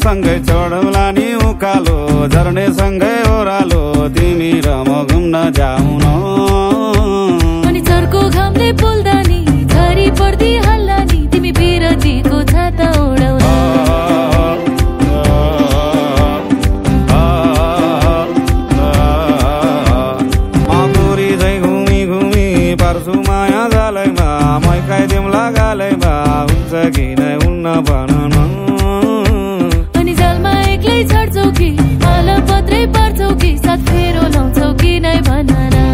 सँगै चढौला नि उकालो झर्ने सँगै ओह्रालो तिमी र म घुम्न जाऊ न अनि चर्को घामले पोल्दा नि झरी पर्दी हल्ला नि तिमी बिरतीको छाता ओढाउला मकुरी झै घुमी घुमी पर्छु माया जालैमा मै खाइदिउँला गालैमा हुन्छ कि नै हुन्न भन न अनि जालमा एक्लै छड्छौ कि माला पत्रै पार्छौ कि साथ फेरो लाउँछौ कि नै भन न